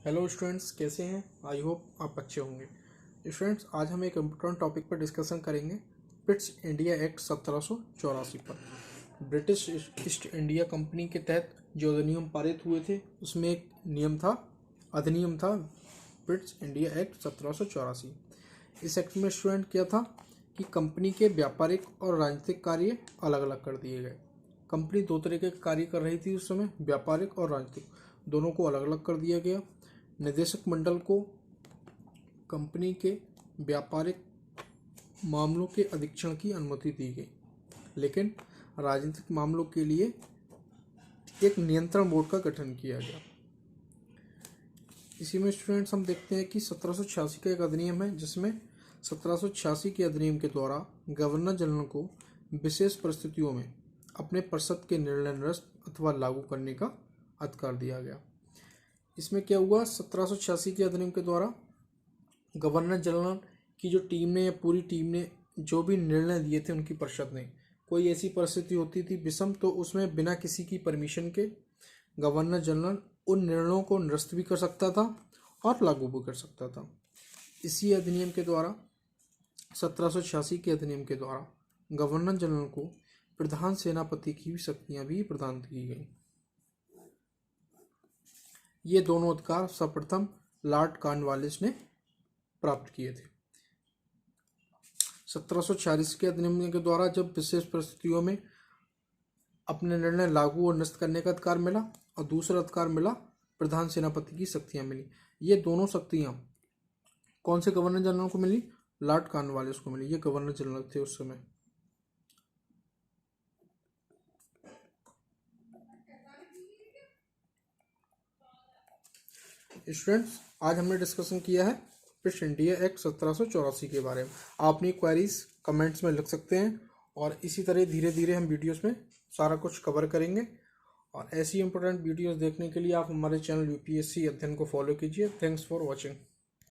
Hello students, कैसे हैं? I hope आप अच्छे होंगे। स्टूडेंट्स, आज हम एक इम्पोर्टेंट टॉपिक पर डिस्कशन करेंगे, ब्रिटिश इंडिया एक्ट 1784 पर। ब्रिटिश ईस्ट इंडिया कंपनी के तहत जो अधिनियम पारित हुए थे उसमें एक अधिनियम था ब्रिटिश इंडिया एक्ट 1784। इस एक्ट में स्टूडेंट क्या था कि कंपनी के व्यापारिक और राजनीतिक कार्य अलग अलग कर दिए गए। कंपनी दो तरह के कार्य कर रही थी उस समय, व्यापारिक और राजनीतिक, दोनों को अलग अलग कर दिया गया। निदेशक मंडल को कंपनी के व्यापारिक मामलों के अधीक्षण की अनुमति दी गई, लेकिन राजनीतिक मामलों के लिए एक नियंत्रण बोर्ड का गठन किया गया। इसी में स्टूडेंट्स हम देखते हैं कि 1786 का एक अधिनियम है, जिसमें 1786 के अधिनियम के द्वारा गवर्नर जनरल को विशेष परिस्थितियों में अपने परिषद के निर्णय निरस्त अथवा लागू करने का अधिकार दिया गया। इसमें क्या हुआ, 1786 के अधिनियम के द्वारा गवर्नर जनरल की जो टीम ने या पूरी टीम ने जो भी निर्णय दिए थे उनकी परिषद ने, कोई ऐसी परिस्थिति होती थी विषम, तो उसमें बिना किसी की परमिशन के गवर्नर जनरल उन निर्णयों को निरस्त भी कर सकता था और लागू भी कर सकता था। इसी अधिनियम के द्वारा 1786 के अधिनियम के द्वारा गवर्नर जनरल को प्रधान सेनापति की भी शक्तियां भी प्रदान की गई। ये दोनों अधिकार सर्वप्रथम लॉर्ड कॉर्नवालिस ने प्राप्त किए थे। 1746 के अधिनियम के द्वारा जब विशेष परिस्थितियों में अपने निर्णय लागू और निरस्त करने का अधिकार मिला, और दूसरा अधिकार मिला प्रधान सेनापति की शक्तियां मिली। ये दोनों शक्तियां कौन से गवर्नर जनरल को मिली? लॉर्ड कॉर्नवालिस को मिली। ये गवर्नर जनरल थे उस समय। स्टूडेंट्स, आज हमने डिस्कशन किया है ब्रिटिश इंडिया एक्ट 1784 के बारे में। आप अपनी क्वेरीज कमेंट्स में लिख सकते हैं, और इसी तरह धीरे धीरे हम वीडियोस में सारा कुछ कवर करेंगे। और ऐसी इंपॉर्टेंट वीडियोस देखने के लिए आप हमारे चैनल यूपीएससी अध्ययन को फॉलो कीजिए। Thanks for watching.